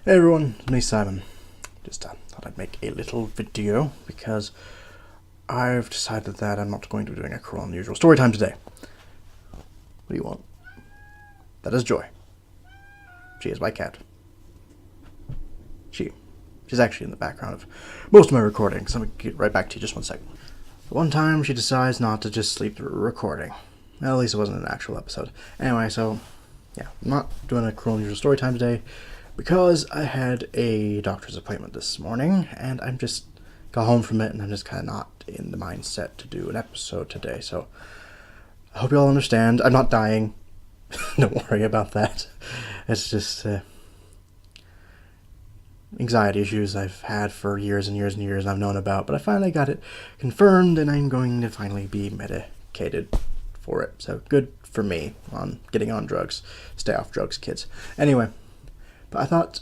Hey everyone, it's me Simon. Just thought I'd make a little video because I've decided that I'm not going to be doing a cruel and unusual story time today. What do you want? That is Joy. She is my cat. She's actually in the background of most of my recordings. I'm going to get right back to you just one second. One time she decides not to just sleep through a recording. Well, at least it wasn't an actual episode. Anyway, so yeah, I'm not doing a cruel and unusual story time today because I had a doctor's appointment this morning and I'm just got home from it and I'm just kind of not in the mindset to do an episode today. So I hope you all understand. I'm not dying. Don't worry about that. It's just anxiety issues I've had for years and years and years and I've known about, but I finally got it confirmed and I'm going to finally be medicated for it. So good for me on getting on drugs. Stay off drugs, kids. Anyway, but I thought,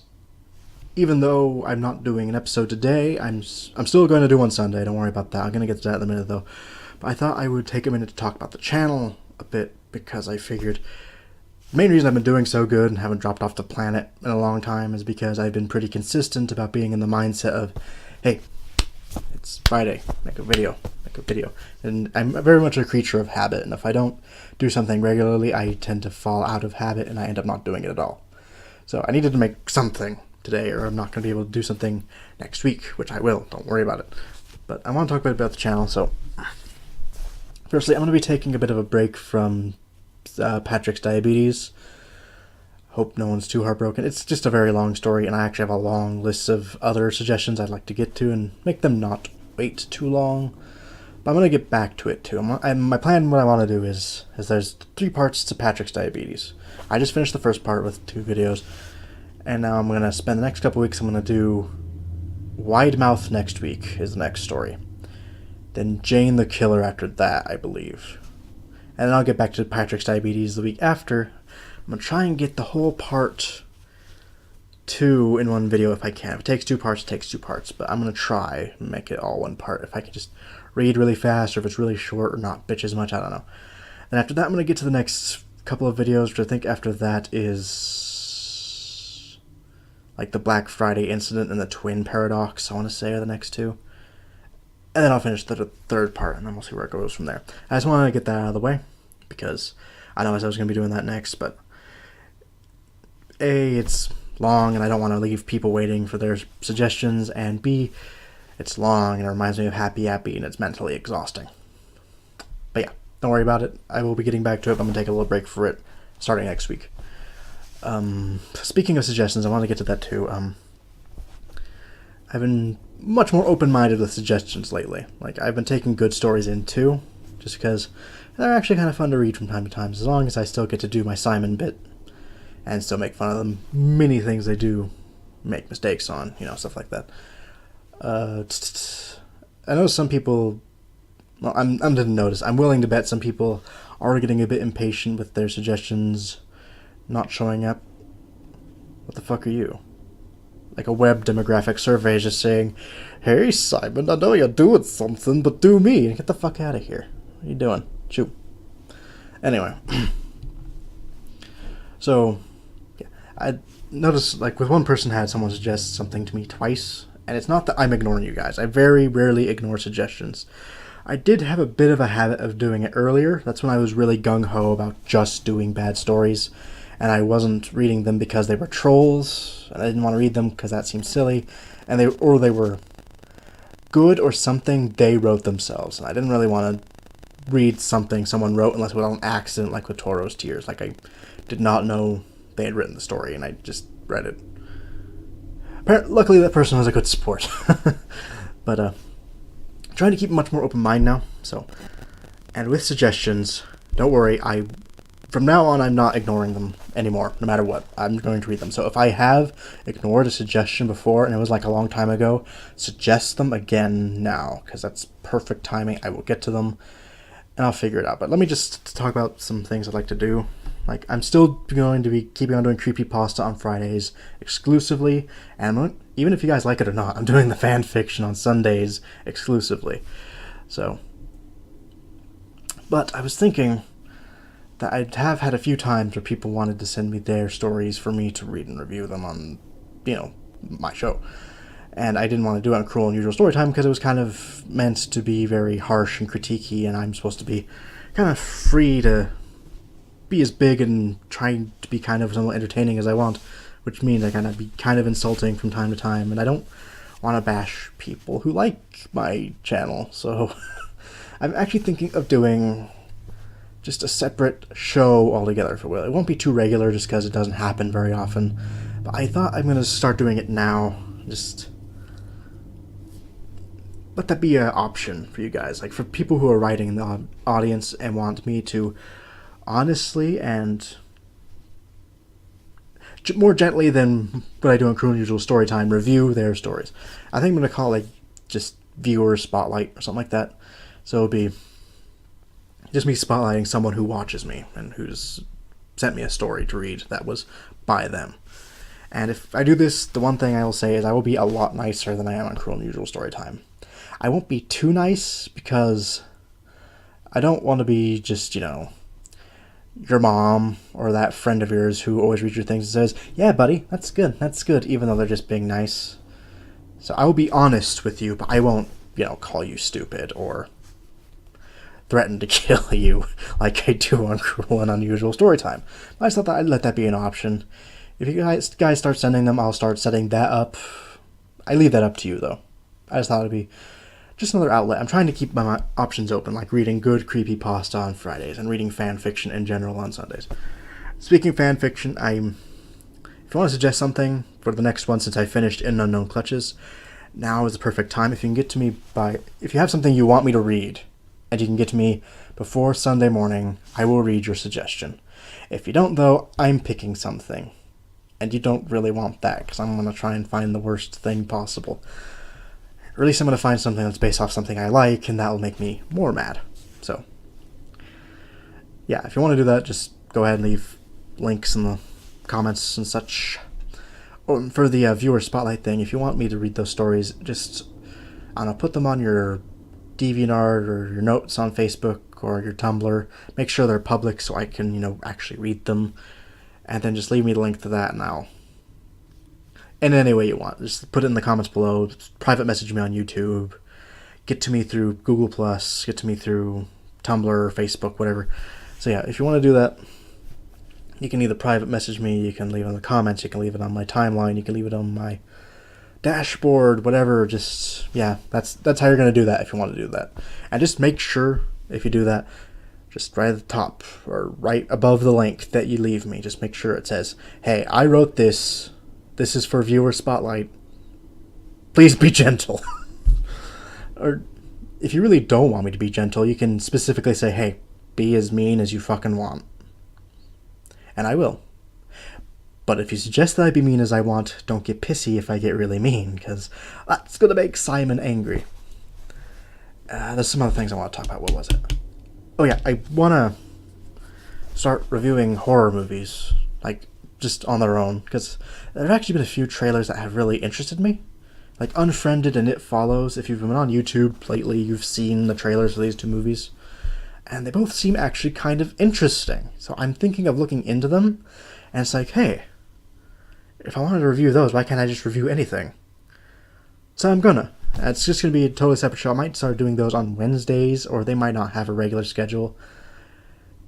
even though I'm not doing an episode today, I'm still going to do one Sunday. Don't worry about that. I'm going to get to that in a minute, though. But I thought I would take a minute to talk about the channel a bit, because I figured the main reason I've been doing so good and haven't dropped off the planet in a long time is because I've been pretty consistent about being in the mindset of, hey, it's Friday, make a video. And I'm very much a creature of habit, and if I don't do something regularly, I tend to fall out of habit and I end up not doing it at all. So I needed to make something today, or I'm not going to be able to do something next week, which I will. Don't worry about it. But I want to talk a bit about the channel. So firstly, I'm going to be taking a bit of a break from Patrick's diabetes. Hope no one's too heartbroken. It's just a very long story, and I actually have a long list of other suggestions I'd like to get to and make them not wait too long. But I'm going to get back to it too. My plan, what I want to do is there's 3 parts to Patrick's diabetes. I just finished the first part with 2 videos, and now I'm going to spend the next couple weeks, I'm going to do Wide Mouth next week is the next story. Then Jane the Killer after that, I believe. And then I'll get back to Patrick's diabetes the week after. I'm going to try and get the whole part 2 in one video if I can. If it takes 2 parts, it takes 2 parts. But I'm going to try and make it all one part. If I can just read really fast, or if it's really short, or not bitch as much, I don't know. And after that, I'm going to get to the next couple of videos, which I think after that is like the Black Friday incident and the twin paradox, I want to say, are the next 2. And then I'll finish the third part, and then we'll see where it goes from there. I just wanted to get that out of the way, because I know I was going to be doing that next, but A, it's long, and I don't want to leave people waiting for their suggestions, and B, it's long, and it reminds me of Happy Yappy, and it's mentally exhausting. But yeah, don't worry about it. I will be getting back to it, but I'm going to take a little break for it starting next week. Speaking of suggestions, I want to get to that too. I've been much more open-minded with suggestions lately. Like, I've been taking good stories in too, just because they're actually kind of fun to read from time to time, as long as I still get to do my Simon bit and still make fun of the many things they do make mistakes on, stuff like that. I know some people, well, I didn't notice. I'm willing to bet some people are getting a bit impatient with their suggestions not showing up. What the fuck are you? Like a web demographic survey is just saying, hey Simon, I know you're doing something, but do me. Get the fuck out of here. What are you doing? Shoot. Anyway. So, yeah, I noticed, like, with one person had someone suggest something to me twice, and it's not that I'm ignoring you guys. I very rarely ignore suggestions. I did have a bit of a habit of doing it earlier. That's when I was really gung-ho about just doing bad stories, and I wasn't reading them because they were trolls, and I didn't want to read them because that seemed silly, and they were good or something they wrote themselves, and I didn't really want to read something someone wrote unless it was on accident, like with Toro's Tears. Like, I did not know they had written the story, and I just read it. Luckily, that person was a good sport. But, trying to keep much more open mind now, so. And with suggestions, don't worry, from now on, I'm not ignoring them anymore, no matter what. I'm going to read them. So if I have ignored a suggestion before, and it was like a long time ago, suggest them again now, because that's perfect timing. I will get to them, and I'll figure it out. But let me just talk about some things I'd like to do. Like, I'm still going to be keeping on doing creepypasta on Fridays exclusively, and even if you guys like it or not, I'm doing the fan fiction on Sundays exclusively. So, but I was thinking that I have had a few times where people wanted to send me their stories for me to read and review them on my show. And I didn't want to do it on Cruel and Unusual Storytime because it was kind of meant to be very harsh and critiquey, and I'm supposed to be kind of free to be as big and trying to be kind of somewhat entertaining as I want, which means I kind of be kind of insulting from time to time, and I don't want to bash people who like my channel, so I'm actually thinking of doing just a separate show altogether for Will. It won't be too regular just because it doesn't happen very often, but I thought I'm going to start doing it now. Just let that be an option for you guys, like for people who are writing in the audience and want me to honestly and more gently than what I do in Cruel and Unusual Storytime review their stories. I think I'm going to call it like just viewer spotlight or something like that. So it'll be just me spotlighting someone who watches me and who's sent me a story to read that was by them. And if I do this, the one thing I will say is I will be a lot nicer than I am on Cruel and Unusual Storytime. I won't be too nice because I don't want to be just, your mom or that friend of yours who always reads your things and says, yeah, buddy, that's good, even though they're just being nice. So I will be honest with you, but I won't, call you stupid or threaten to kill you like I do on Cruel and Unusual Storytime. I just thought that I'd let that be an option. If you guys start sending them, I'll start setting that up. I leave that up to you, though. I just thought it'd be just another outlet. I'm trying to keep my options open, like reading good creepypasta on Fridays and reading fan fiction in general on Sundays. Speaking of fan fiction, if you want to suggest something for the next one, since I finished In Unknown Clutches, now is the perfect time. If you can get to me if you have something you want me to read, and you can get to me before Sunday morning, I will read your suggestion. If you don't, though, I'm picking something. And you don't really want that, because I'm going to try and find the worst thing possible. Or at least I'm going to find something that's based off something I like, and that will make me more mad. So, yeah, if you want to do that, just go ahead and leave links in the comments and such. Or for the viewer spotlight thing, if you want me to read those stories, just, put them on your DeviantArt or your notes on Facebook or your Tumblr. Make sure they're public so I can, actually read them. And then just leave me the link to that, and in any way you want. Just put it in the comments below. Private message me on YouTube. Get to me through Google+. Get to me through Tumblr, Facebook, whatever. So yeah, if you want to do that, you can either private message me, you can leave it in the comments, you can leave it on my timeline, you can leave it on my dashboard, whatever. Just, yeah, that's how you're going to do that if you want to do that. And just make sure, if you do that, just right at the top or right above the link that you leave me, just make sure it says, hey, I wrote this. This is for viewer spotlight. Please be gentle. Or if you really don't want me to be gentle, you can specifically say, hey, be as mean as you fucking want. And I will. But if you suggest that I be mean as I want, don't get pissy if I get really mean, because that's going to make Simon angry. There's some other things I want to talk about. What was it? Oh yeah, I want to start reviewing horror movies, like, just on their own, because there have actually been a few trailers that have really interested me. Like Unfriended and It Follows. If you've been on YouTube lately, you've seen the trailers for these two movies. And they both seem actually kind of interesting. So I'm thinking of looking into them, and it's like, hey, if I wanted to review those, why can't I just review anything? So I'm gonna. It's just going to be a totally separate show. I might start doing those on Wednesdays, or they might not have a regular schedule,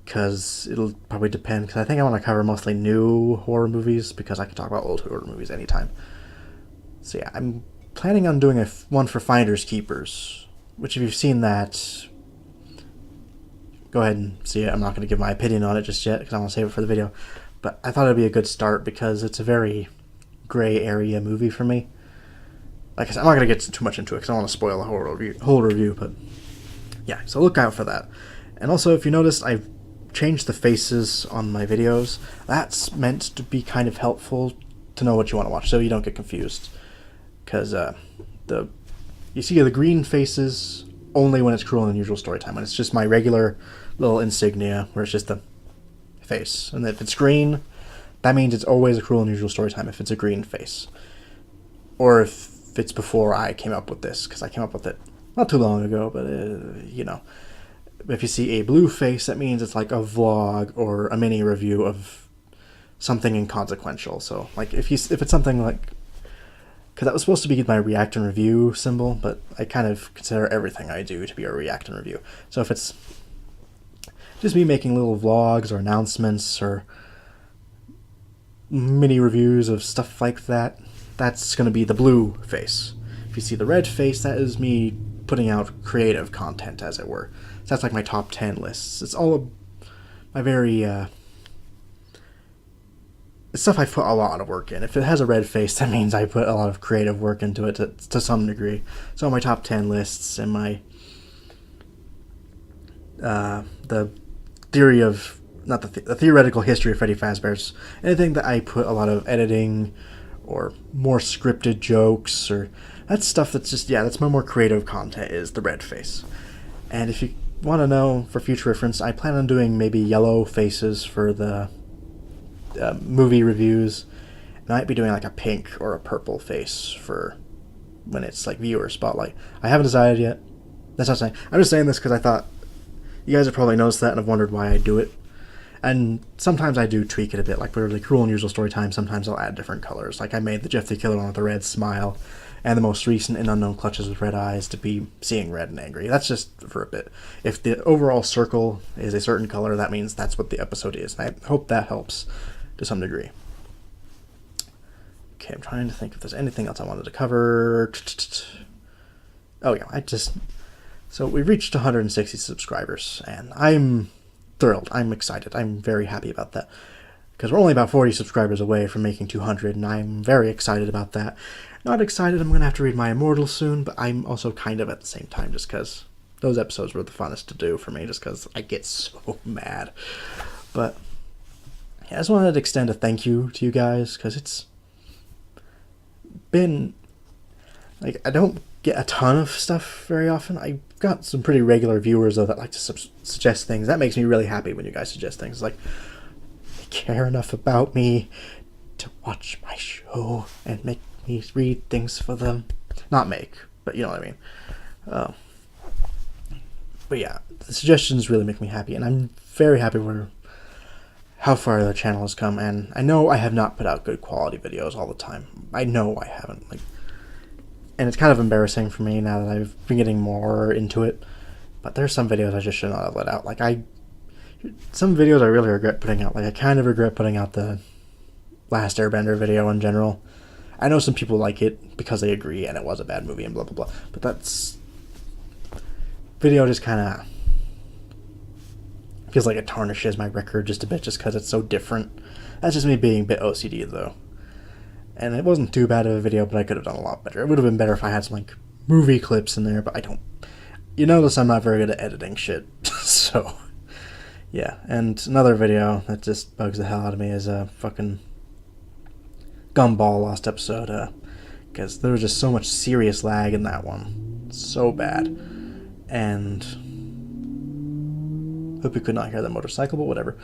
because it'll probably depend, because I think I want to cover mostly new horror movies, because I can talk about old horror movies anytime. So yeah, I'm planning on doing one for Finders Keepers, which if you've seen that, go ahead and see it. I'm not going to give my opinion on it just yet, because I want to save it for the video. But I thought it'd be a good start, because it's a very gray area movie for me. Like I said, I'm not going to get too much into it because I don't want to spoil the whole review, but yeah, so look out for that. And also, if you notice, I've changed the faces on my videos. That's meant to be kind of helpful to know what you want to watch, so you don't get confused. Because you see the green faces only when it's Cruel and Unusual Storytime, when it's just my regular little insignia, where it's just the face. And if it's green, that means it's always a Cruel and Unusual Storytime if it's a green face. Or if it's before I came up with this, because I came up with it not too long ago, but if you see a blue face, that means it's like a vlog or a mini review of something inconsequential. So like if it's something like because that was supposed to be my react and review symbol, but I kind of consider everything I do to be a react and review. So if it's just me making little vlogs or announcements or mini reviews of stuff like that, that's going to be the blue face. If you see the red face, that is me putting out creative content, as it were. So that's like my top 10 lists. It's all my very stuff I put a lot of work in. If it has a red face, that means I put a lot of creative work into it to some degree. So my top 10 lists and my the theory of, not the theoretical history of Freddy Fazbear's, anything that I put a lot of editing or more scripted jokes, or that's stuff that's just, that's my more creative content, is the red face. And if you want to know for future reference, I plan on doing maybe yellow faces for the movie reviews, and I might be doing like a pink or a purple face for when it's like viewer spotlight. I haven't decided yet. That's not saying. I'm just saying this because I thought you guys have probably noticed that and have wondered why I do it. And sometimes I do tweak it a bit, like for the Cruel and Unusual Storytime, sometimes I'll add different colors. Like I made the Jeff the Killer one with a red smile, and the most recent In Unknown Clutches with red eyes to be seeing red and angry. That's just for a bit. If the overall circle is a certain color, that means that's what the episode is. And I hope that helps to some degree. Okay, I'm trying to think if there's anything else I wanted to cover. Oh yeah, so we reached 160 subscribers, and I'm thrilled. I'm excited. I'm very happy about that, because we're only about 40 subscribers away from making 200, and I'm very excited about that. Not excited I'm going to have to read my Immortals soon, but I'm also kind of at the same time, just because those episodes were the funnest to do for me, just because I get so mad. But I just wanted to extend a thank you to you guys, because it's been, like, I don't get a ton of stuff very often. I've got some pretty regular viewers, though, that like to suggest things. That makes me really happy when you guys suggest things. Like, they care enough about me to watch my show and make me read things for them. Not make, but you know what I mean. But yeah, the suggestions really make me happy, and I'm very happy with how far the channel has come. And I know I have not put out good quality videos all the time. I know I haven't. And it's kind of embarrassing for me now that I've been getting more into it. But there's some videos I just should not have let out. Some videos I really regret putting out. Like, I kind of regret putting out the Last Airbender video in general. I know some people like it because they agree and it was a bad movie and blah blah blah. But that's video just kind of feels like it tarnishes my record just a bit, just because it's so different. That's just me being a bit OCD, though. And it wasn't too bad of a video, but I could have done a lot better. It would have been better if I had some, like, movie clips in there, but I don't. You notice I'm not very good at editing shit. So, yeah. And another video that just bugs the hell out of me is a fucking Gumball Lost episode, because there was just so much serious lag in that one. So bad. And hope you could not hear the motorcycle, but whatever.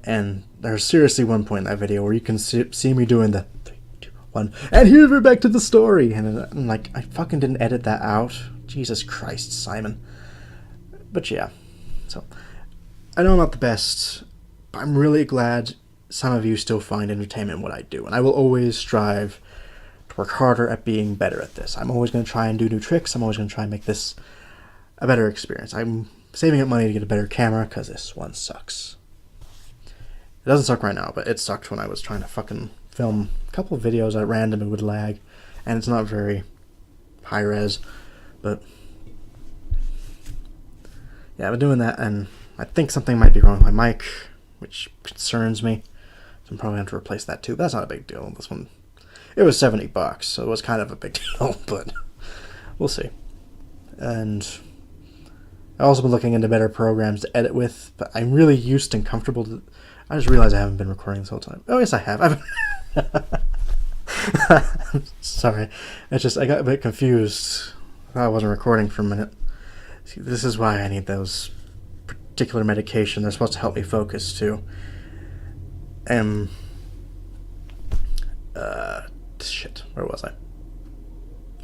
And there's seriously one point in that video where you can see me doing the 3, 2, 1, and here we're back to the story. And I'm like, I fucking didn't edit that out. Jesus Christ, Simon. But yeah, so I know I'm not the best, but I'm really glad some of you still find entertainment in what I do. And I will always strive to work harder at being better at this. I'm always going to try and do new tricks. I'm always going to try and make this a better experience. I'm saving up money to get a better camera because this one sucks. It doesn't suck right now, but it sucked when I was trying to fucking film a couple of videos at random. It would lag, and it's not very high res, but yeah, I've been doing that, and I think something might be wrong with my mic, which concerns me, so I'm probably going to replace that too, but that's not a big deal. This one, it was $70, so it was kind of a big deal, but we'll see. And I've also been looking into better programs to edit with, but I'm really used and comfortable to... I just realized I haven't been recording this whole time. Oh, yes, I have. Sorry. It's just, I got a bit confused. I thought I wasn't recording for a minute. See, this is why I need those particular medication. They're supposed to help me focus, too. Shit. Where was I?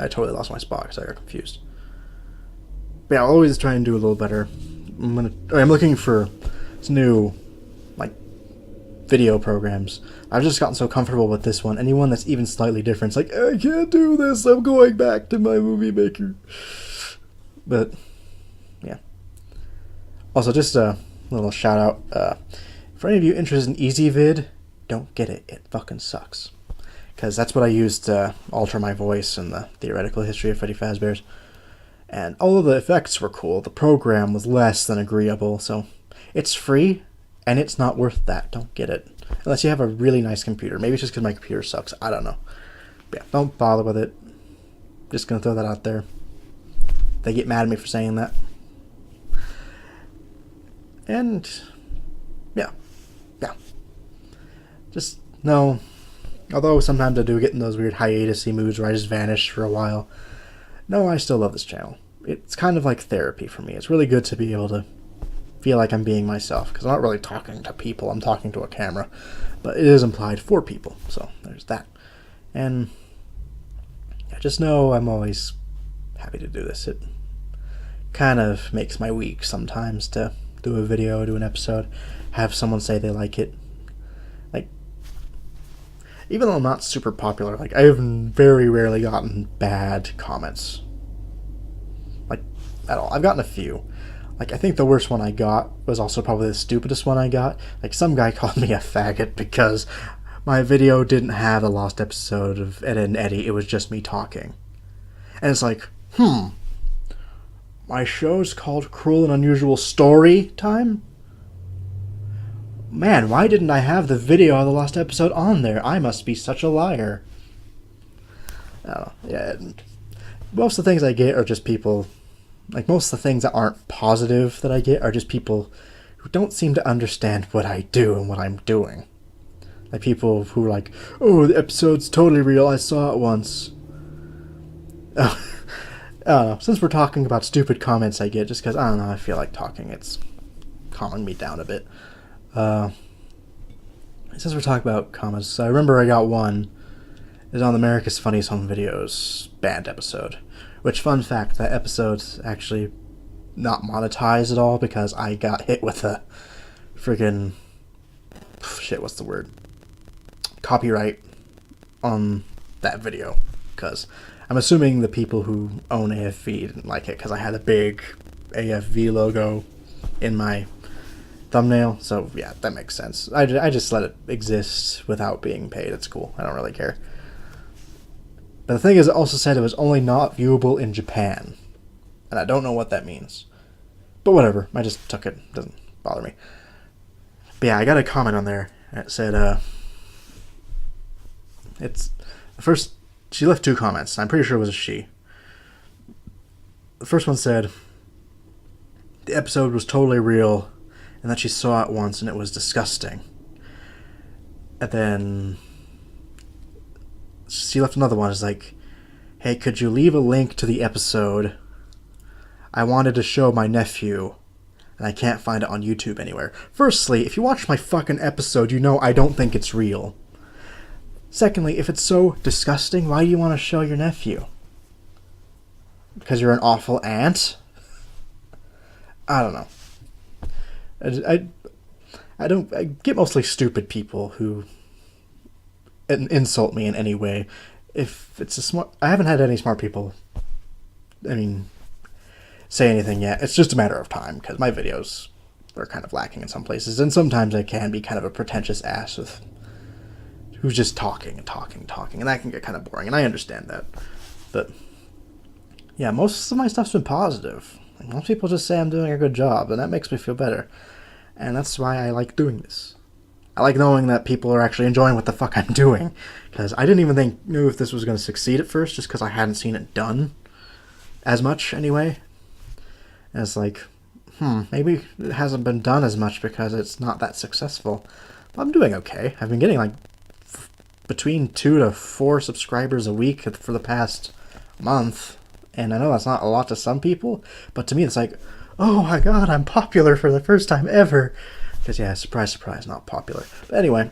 I totally lost my spot because I got confused. But yeah, I'll always try and do a little better. I'm looking for some new, like, video programs. I've just gotten so comfortable with this one. Anyone that's even slightly different, it's like, I can't do this. I'm going back to my movie maker. But yeah. Also, just a little shout out. For any of you interested in EasyVid, don't get it. It fucking sucks. Because that's what I used to alter my voice in the theoretical history of Freddy Fazbear's. And all of the effects were cool. The program was less than agreeable. So it's free, and it's not worth that. Don't get it. Unless you have a really nice computer. Maybe it's just because my computer sucks. I don't know. But yeah, don't bother with it. Just gonna throw that out there. They get mad at me for saying that. And yeah. Just no. Although sometimes I do get in those weird hiatus-y moods where I just vanish for a while. No, I still love this channel. It's kind of like therapy for me. It's really good to be able to feel like I'm being myself. Because I'm not really talking to people. I'm talking to a camera. But it is implied for people. So there's that. And yeah, just know I'm always happy to do this. It kind of makes my week sometimes to do a video, do an episode, have someone say they like it. Like, even though I'm not super popular, like, I've very rarely gotten bad comments. Like, at all. I've gotten a few. Like, I think the worst one I got was also probably the stupidest one I got. Like, some guy called me a faggot because my video didn't have a lost episode of Ed and Eddie. It was just me talking. And it's like, my show's called Cruel and Unusual Story Time? Man, why didn't I have the video of the lost episode on there? I must be such a liar. I don't know. Yeah, most of the things I get are just people... Like, most of the things that aren't positive that I get are just people who don't seem to understand what I do and what I'm doing. Like, people who are like, oh, the episode's totally real, I saw it once. Oh, I don't know. Since we're talking about stupid comments I get, just because, I don't know, I feel like talking, it's calming me down a bit. Since we're talking about comments, I remember I got one. It was on the America's Funniest Home Videos band episode. Which, fun fact, that episode's actually not monetized at all because I got hit with a friggin' what's the word? Copyright on that video. Because I'm assuming the people who own AFV didn't like it because I had a big AFV logo in my thumbnail. So, yeah, that makes sense. I just let it exist without being paid. It's cool. I don't really care. But the thing is, it also said it was only not viewable in Japan. And I don't know what that means. But whatever. I just took it. It doesn't bother me. But yeah, I got a comment on there. It said, it's... The first... She left 2 comments. I'm pretty sure it was a she. The first one said, the episode was totally real, and that she saw it once, and it was disgusting. And then... She left another one. It's like, hey, could you leave a link to the episode? I wanted to show my nephew, and I can't find it on YouTube anywhere. Firstly, if you watch my fucking episode, you know I don't think it's real. Secondly, if it's so disgusting, why do you want to show your nephew? Because you're an awful aunt? I don't know. I get mostly stupid people who insult me in any way. If it's a smart... I haven't had any smart people, say anything yet. It's just a matter of time, because my videos are kind of lacking in some places, and sometimes I can be kind of a pretentious ass with who's just talking, and that can get kind of boring, and I understand that. But yeah, most of my stuff's been positive. Like, most people just say I'm doing a good job, and that makes me feel better. And that's why I like doing this. I like knowing that people are actually enjoying what the fuck I'm doing. Because I didn't even know if this was going to succeed at first, just because I hadn't seen it done as much anyway. And it's like, maybe it hasn't been done as much because it's not that successful. But I'm doing okay. I've been getting like between 2 to 4 subscribers a week for the past month. And I know that's not a lot to some people, but to me it's like, oh my god, I'm popular for the first time ever. Because, yeah, surprise, surprise, not popular. But anyway,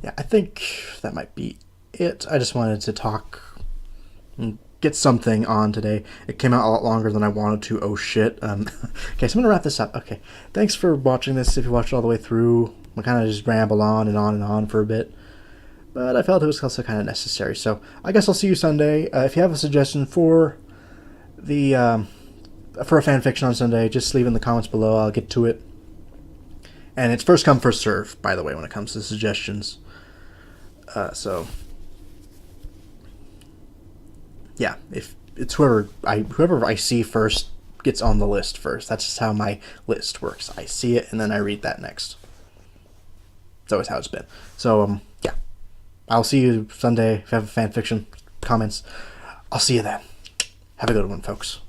yeah, I think that might be it. I just wanted to talk and get something on today. It came out a lot longer than I wanted to. Oh shit. Okay, so I'm gonna wrap this up. Okay, thanks for watching this. If you watched it all the way through, I kind of just ramble on and on and on for a bit, but I felt it was also kind of necessary. So I guess I'll see you Sunday. If you have a suggestion for the for a fan fiction on Sunday, just leave it in the comments below. I'll get to it. And it's first come, first serve, by the way, when it comes to suggestions. So, yeah, if it's whoever I see first gets on the list first. That's just how my list works. I see it, and then I read that next. It's always how it's been. So, yeah. I'll see you Sunday. If you have a fan fiction comments, I'll see you then. Have a good one, folks.